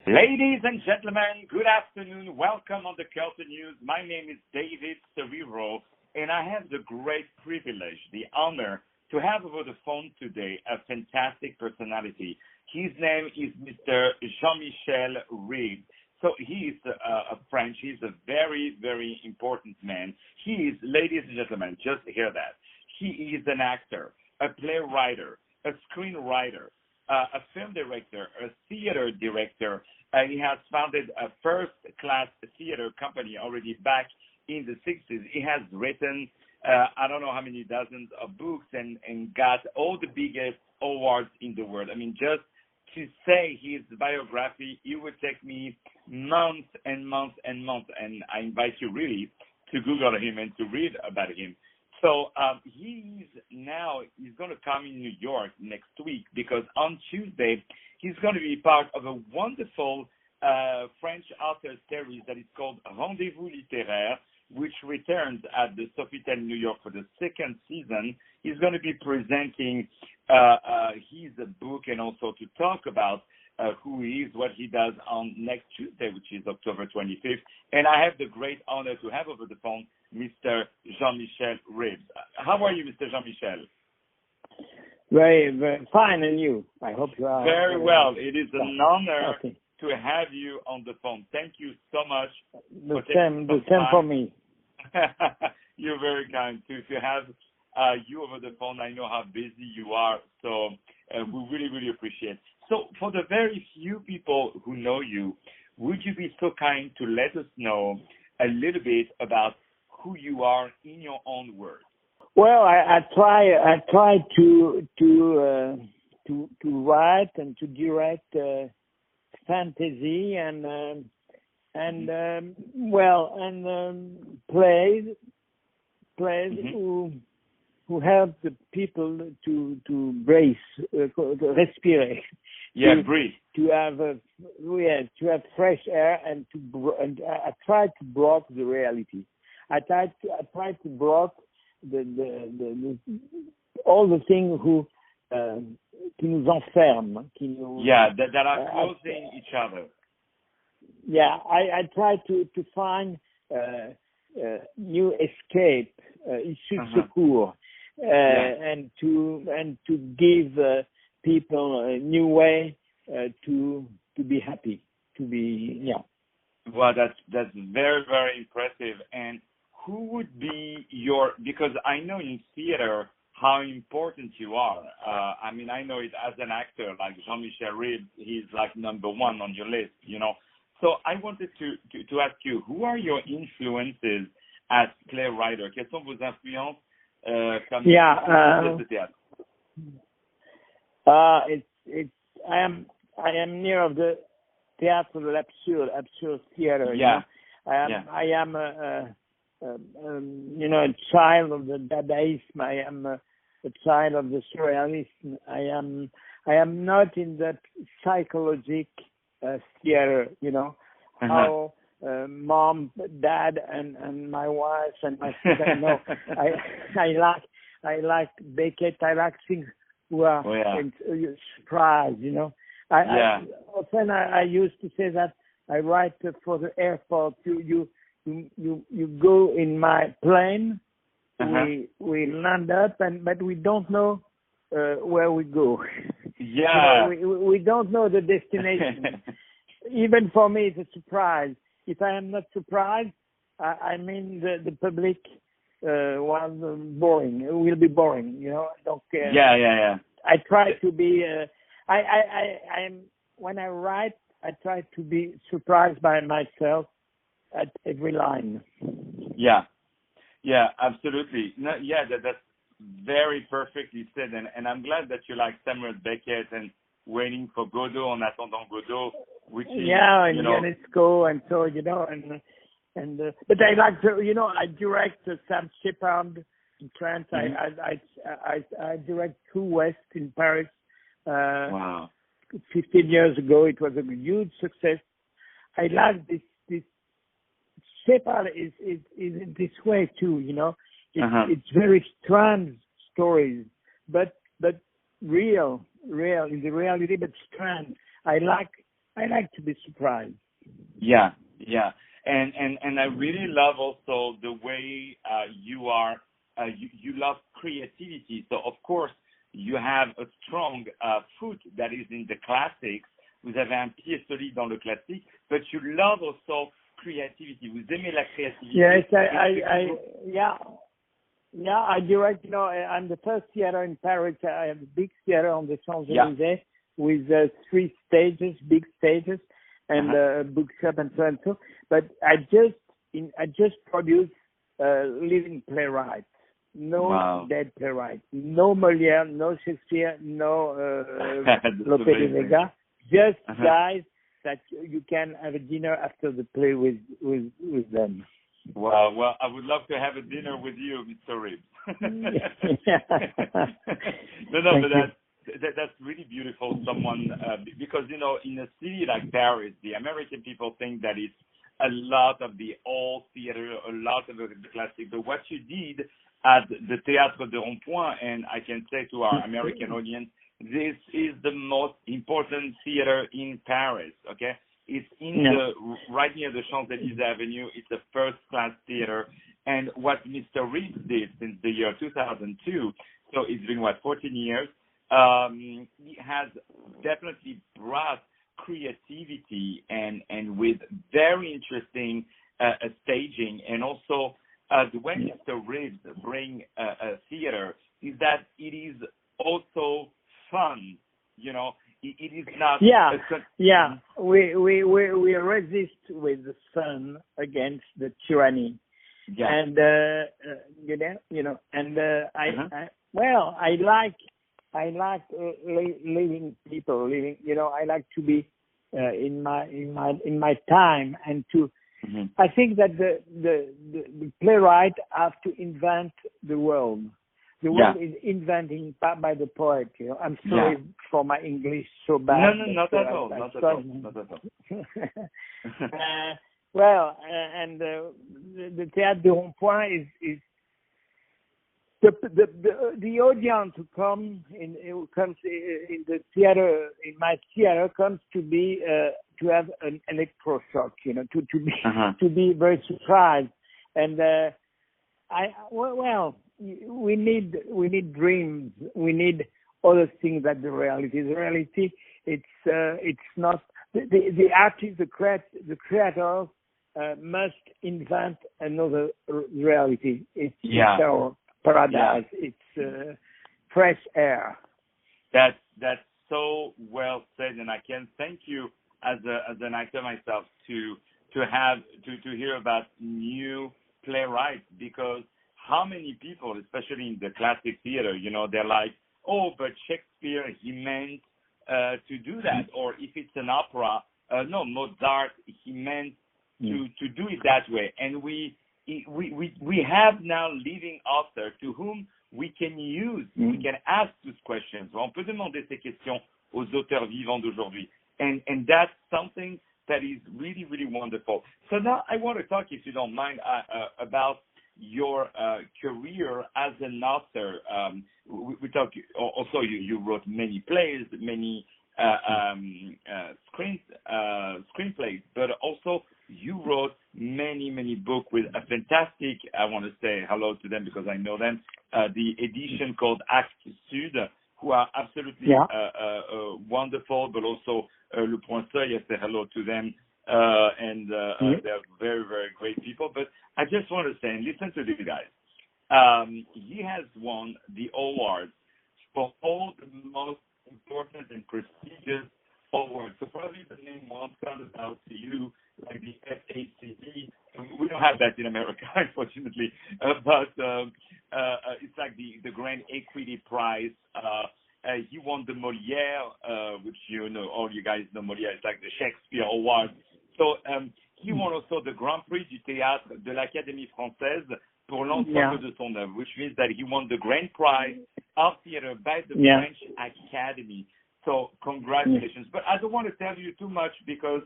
Ladies and gentlemen, good afternoon. Welcome on the Culture News. My name is David SERERO, and I have the great privilege, the honor to have over the phone today a fantastic personality. His name is Mr. Jean-Michel RIBES. So he is a French. He's a very, very important man. He is, ladies and gentlemen, just hear that. He is an actor, a playwright, a screenwriter, a film director, a theater director. He has founded a first-class theater company already back in the 60s. He has written, I don't know how many dozens of books and got all the biggest awards in the world. I mean, just to say his biography, it would take me months and months and months, and I invite you really to Google him and to read about him. So he's going to come in New York next week because on Tuesday he's going to be part of a wonderful French author series that is called Rendezvous Littéraire, which returns at the Sofitel New York for the second season. He's going to be presenting his book and also to talk about who he is, what he does on next Tuesday, which is October 25th. And I have the great honor to have over the phone Mr. Jean-Michel RIBES. How are you, Mr. Jean-Michel? Very, very fine, and you? I hope you are. Very well. It is an honor to have you on the phone. Thank you so much. The same for me. You're very kind to have you over the phone. I know how busy you are, so we really, really appreciate it. So for the very few people who know you, would you be so kind to let us know a little bit about who you are in your own words? Well, I try to write and to direct fantasy and plays Mm-hmm. who help the people to brace, respirer. Breathe. To have fresh air and I try to block the reality. I try to block the all the things qui nous enferment, that are closing each other. Yeah, I try to find new escape, issue de secours, and to give people a new way to be happy, Well, that's very, very impressive. And who would be because I know in theater how important you are. I mean, I know it as an actor, like Jean-Michel RIBES, he's like number one on your list, So I wanted to ask you, who are your influences as playwright? Quelles sont vos influences comme de théâtre? I am near of the théâtre de l'absurde theater. Yeah. I am a child of the Dadaism. I am a child of the Surrealism. I am not in that psychological theater, how mom, dad, and my wife and my sister. No, I like Beckett. I like things who are surprise. Often I used to say that I write for the airport. You go in my plane. We land up, but we don't know where we go. Yeah. We don't know the destination. Even for me, it's a surprise. If I am not surprised, I mean the public was boring. It will be boring. I don't care. Yeah. I try to be. I'm when I write, I try to be surprised by myself at every line. Yeah, absolutely. No, that's very perfectly said, and I'm glad that you like Samuel Beckett and Waiting for Godot, En attendant Godot, which is Ionesco, and so but I like to, I direct Sam Shepard in France. I direct True West in Paris. Wow. 15 years ago, it was a huge success. I like this. Shepard is in this way too, It's very strange stories, but real in the reality, but strange. I I like to be surprised. Yeah, yeah, and I really love also the way you are. You love creativity. So of course you have a strong foot that is in the classics. Vous avez un pied solide dans le classique, but you love also creativity. Vous aimez la créativité. Yes, I direct. You know, I'm the first theater in Paris. I have a big theater on the Champs-Élysées with 3 stages, big stages, and a bookshop and so and so. But I just produce living playwrights. No dead playwright. No Molière, no Shakespeare, no Lope de Vega. Just guys that you can have a dinner after the play with them. Wow. Well, I would love to have a dinner with you, Mr. Ribes. No, but that's really beautiful. Someone because you know, in a city like Paris, the American people think that it's a lot of the old theater, a lot of the classic. But what you did at the Théâtre de Rond-Point, and I can say to our American audience, this is the most important theater in Paris, okay? It's in right near the Champs-Élysées Avenue. It's a first-class theater. And what Mr. Reeves did since the year 2002, so it's been, 14 years, he has definitely brought creativity and with very interesting staging. And also, the way Mr. Reeves bring a theater is that it is also fun, you know. It is not. We resist with the fun against the tyranny, and you know, and I like living people living. You know, I like to be in my time and to. I think that the playwright have to invent the world. The world is inventing by the poet. You know, I'm sorry for my English so bad. No, not at all. Not at all. Well, and the Théâtre de Rond-Point is the audience who comes in the theater, in my theater, comes to be to have an electroshock. You know, to be very surprised, and we need dreams. We need other things than the reality. The reality, it's not the artists, the creators must invent another reality. It's our paradise. It's fresh air. That's so well said, and I can thank you as an actor myself to hear about new playwrights, because how many people, especially in the classic theater, you know, they're like, oh, but Shakespeare, he meant to do that. Or if it's an opera, no, Mozart, he meant to do it that way. And we have now living authors to whom we can use, we can ask these questions. On peut demander ces questions aux auteurs vivants d'aujourd'hui. And that's something that is really, really wonderful. So now I want to talk, if you don't mind, about your career as an author. We talk also. You wrote many plays, many screenplays, but also you wrote many books with a fantastic. I want to say hello to them because I know them. The edition called Act Sud, who are absolutely wonderful, but also Le Point Seuil. I say hello to them. They're very, very great people. But I just want to say, and listen to these guys. He has won the awards for all the most important and prestigious awards. So probably the name won't sound out to you like the FACD. We don't have that in America, unfortunately. But it's like the Grand Equity Prize. He won the Molière, which you know, all you guys know Molière. It's like the Shakespeare Award. So he won also the Grand Prix du Théâtre de l'Académie Française pour l'ensemble de son œuvre, which means that he won the Grand Prize of Theater by the French Academy. So congratulations. But I don't want to tell you too much because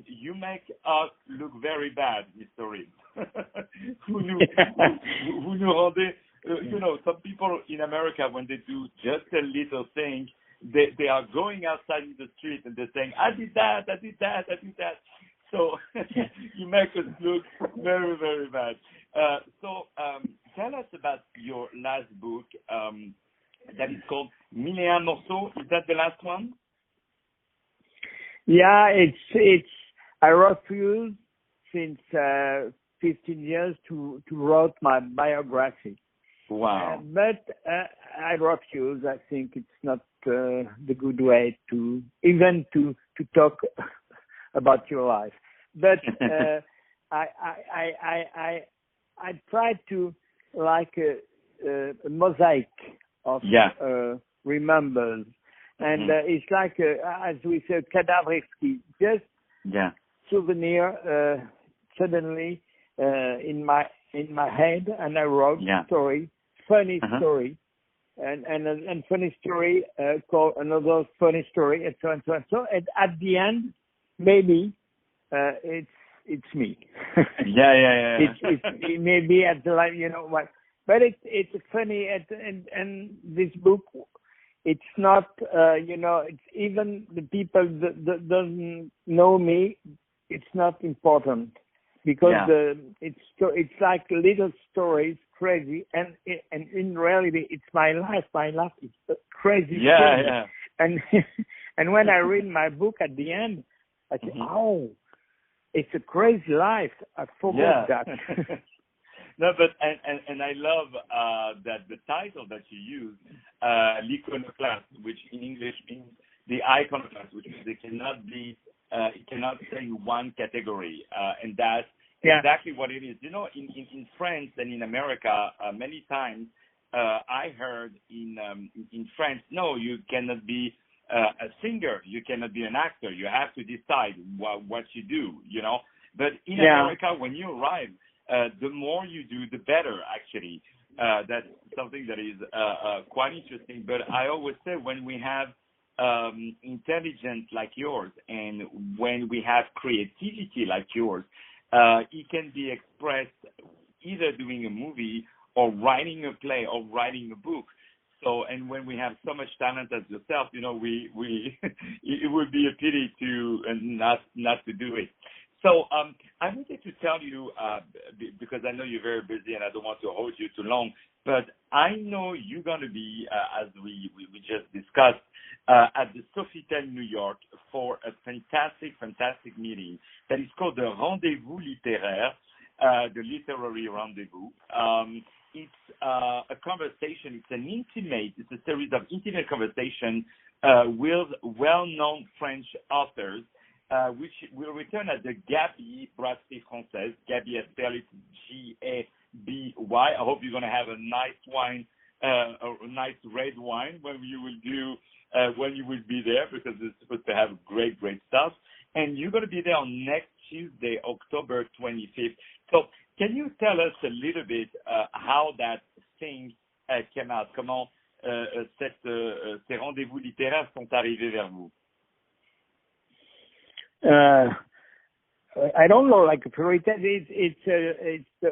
you make us look very bad, Mr. Reeves. Vous nous rendez, you know, some people in America, when they do just a little thing, they are going outside in the street and they're saying, I did that. So you make us look very, very bad. So tell us about your last book that is called Mille et un morceaux. Is that the last one? Yeah, it's I refuse since 15 years to write my biography. Wow. But I refuse. I think it's not the good way to even to talk about your life. But I try to like a mosaic of remembers, and it's like as we said, cadavre exquis, just souvenir suddenly in my head, and I wrote story, funny story, and funny story called another funny story, and so on, so on. So at the end, maybe it's me. It's maybe at the like, you know what, but it's funny, and this book, it's not you know, it's even the people that doesn't know me, it's not important, because it's like little stories, crazy, and in reality it's my life is a crazy story. And when I read my book at the end, I say, oh, it's a crazy life. I forgot that. No, but and I love that the title that you use, l'iconoclast, which in English means the iconoclast, which means it cannot stay in one category, and that's exactly what it is. You know, in France and in America, many times I heard in France, no, you cannot be a singer, you cannot be an actor. You have to decide what you do, you know. But in America, when you arrive, the more you do, the better, actually. That's something that is quite interesting. But I always say, when we have intelligence like yours, and when we have creativity like yours, it can be expressed either doing a movie or writing a play or writing a book. So, and when we have so much talent as yourself, you know, we it would be a pity to not to do it. So I wanted to tell you, because I know you're very busy and I don't want to hold you too long, but I know you're going to be, as we just discussed, at the Sofitel, New York, for a fantastic meeting that is called the Rendezvous Littéraire, the Literary Rendezvous. It's a conversation, it's a series of intimate conversations with well-known French authors, which will return at the Gaby Brasserie Française. Gaby is spelled G-A-B-Y. I hope you're going to have a nice wine, a nice red wine when you will be there, because it's supposed to have great stuff. And you're going to be there on next Tuesday, October 25th. So can you tell us a little bit how that thing came out? Comment ces rendez-vous littéraires sont arrivés vers vous? I don't know, like it's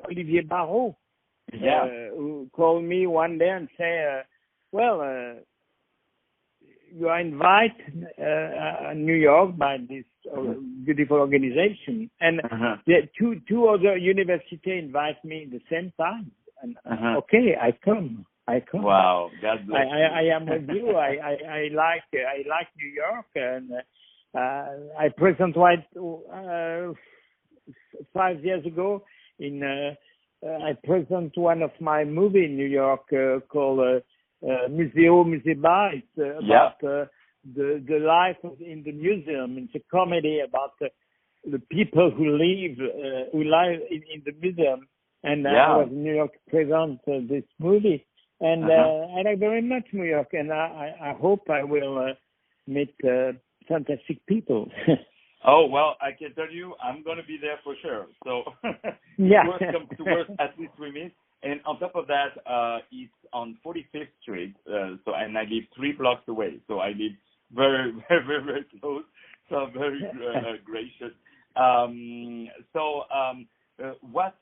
Olivier Barrault who called me one day and say, you are invited in New York by this beautiful organization, and the two other universities invite me at the same time. And okay, I come. Wow, God bless you. I am with you. I like New York, and I present 5 years ago I present one of my movie in New York called Musée Bar. It's about the life in the museum. It's a comedy about the people who live in the museum. And I was in New York to present this movie. And I like very much New York, and I hope I will meet fantastic people. Oh, well, I can tell you, I'm going to be there for sure. So, worst comes to worst, at least we meet. And on top of that, it's on 45th Street, and I live 3 blocks away. So I live very, very, very, very close. So I'm very gracious. what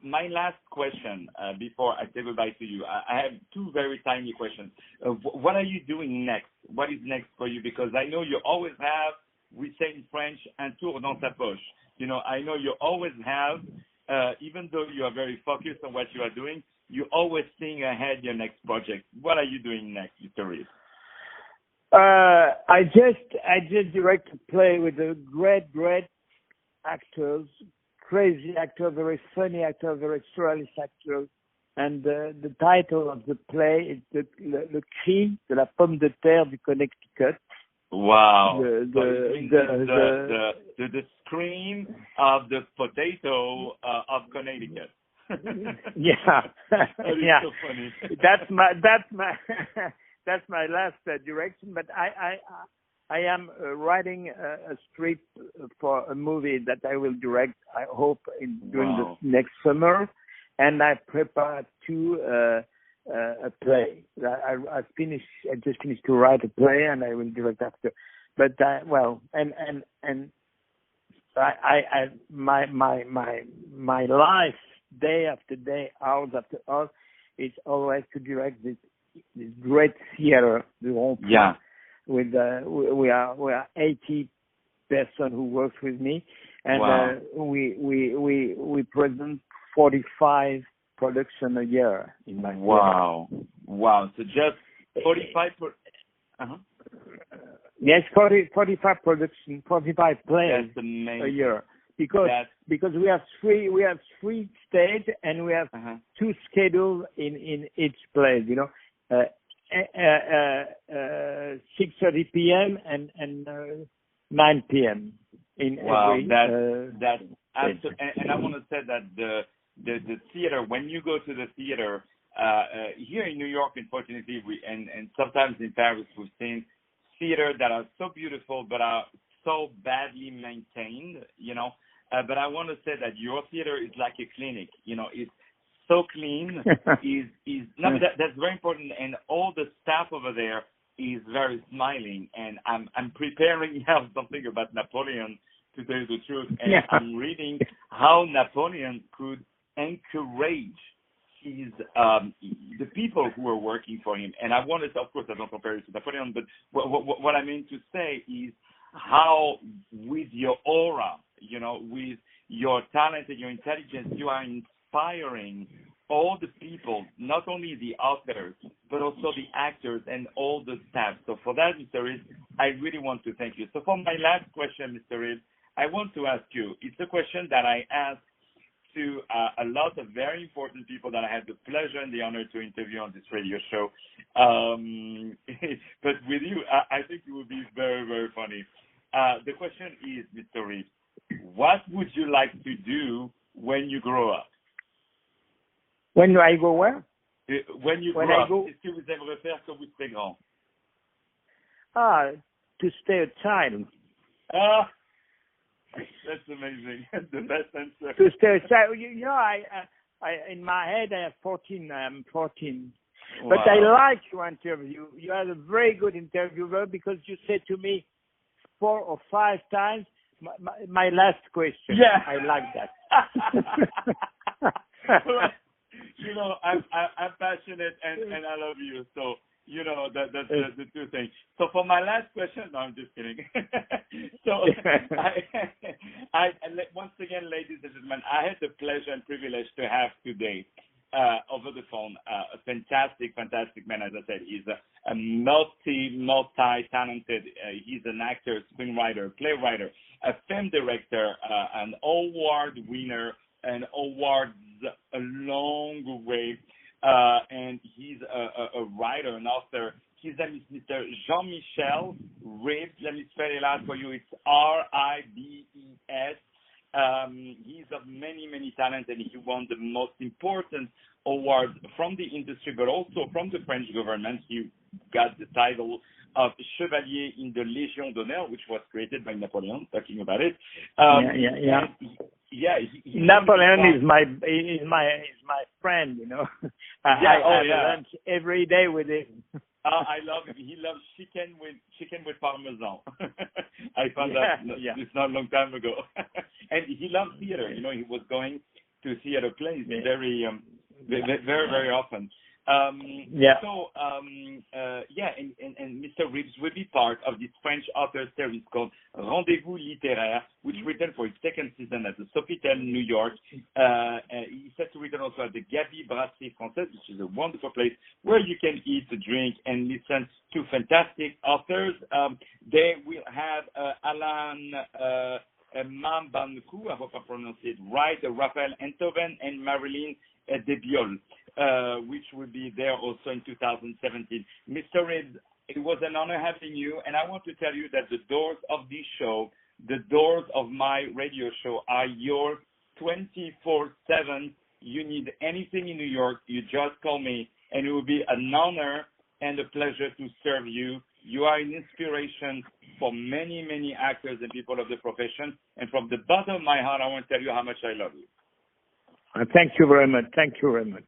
my last question before I say goodbye to you, I have two very tiny questions. What are you doing next? What is next for you? Because I know you always have, we say in French, un tour dans sa poche. You know, I know you always have, even though you are very focused on what you are doing, you always seeing ahead your next project. What are you doing next, Mr. Reeves? I just direct a play with a great actors, crazy actor, very funny actor, very surrealist actor. And the title of the play is Le Cri de la Pomme de Terre du Connecticut. Wow. The scream of the potato of Connecticut. Yeah. Yeah. So funny. That's my last direction, but I am writing a script for a movie that I will direct, I hope, during the next summer, and I prepare a play. I just finished to write a play, and I will direct after. But my life, day after day, hours after hours, is always to direct this great theater, the whole play. Yeah. With we are 80 person who works with me, and we present 45 production a year in my Wow. So just 45 Yes, 45 production, 45 plays a year. Because we have three stage, and we have two schedules in each play, you know. 6:30 p.m. and 9 p.m. in every. That's absolutely. And I want to say that the theater, when you go to the theater here in New York, unfortunately, and sometimes in Paris, we've seen theater that are so beautiful but are so badly maintained, you know. But I want to say that your theater is like a clinic, you know. It's so clean. That's very important, and all the staff over there is very smiling. And I'm preparing now something about Napoleon, to tell you the truth, and I'm reading how Napoleon could encourage his the people who are working for him. And I wanted to, of course, I don't compare it to Napoleon, but what I mean to say is how with your aura, you know, with your talent and your intelligence, you are inspiring all the people, not only the authors, but also the actors and all the staff. So for that, Mr. Reeves, I really want to thank you. So for my last question, Mr. Reeves, I want to ask you, it's a question that I ask to a lot of very important people that I had the pleasure and the honor to interview on this radio show. But with you, I think it would be very, very funny. The question is, Mr. Reeves, what would you like to do when you grow up? When I go where? When you grow up, qu'est-ce que vous aimeriez faire quand vous serez grand? To stay a child. That's amazing. The best answer. To stay a child. You know, I in my head I have 14. I'm 14. Wow. But I like your interview. You are a very good interviewer because you said to me 4 or 5 times my last question. Yeah. I like that. You know, I'm passionate and I love you. So, you know, that's the two things. So for my last question, no, I'm just kidding. So I once again, ladies and gentlemen, I had the pleasure and privilege to have today over the phone a fantastic man. As I said, he's a multi-talented. He's an actor, screenwriter, playwright, a film director, an award winner, and awards along the way, and he's a writer, an author. His name is Mr. Jean-Michel Ribes. Let me spell it out for you. It's R-I-B-E-S. He's of many talents, and he won the most important awards from the industry, but also from the French government. He got the title of Chevalier in the Légion d'honneur, which was created by Napoleon. Talking about it. Napoleon is my friend, you know. I have lunch every day with him. I love him. He loves chicken with parmesan. I found that it's not a long time ago. And he loves theater. You know, he was going to theater plays very, very often. So, and Mr. Ribes will be part of this French author series called Rendezvous Littéraire, which written for its second season at the Sofitel, New York. He's set to return also at the Gabi Brasserie Française, which is a wonderful place where you can eat, drink, and listen to fantastic authors. They will have Alain Mambankou, I hope I pronounced it right, Raphael Enthoven, and Marilyn Debiol, which will be there also in 2017. Mr. Ribes, it was an honor having you, and I want to tell you that the doors of this show, the doors of my radio show are yours 24/7. You need anything in New York, you just call me, and it will be an honor and a pleasure to serve you. You are an inspiration for many, many actors and people of the profession, and from the bottom of my heart, I want to tell you how much I love you. Thank you very much. Thank you very much.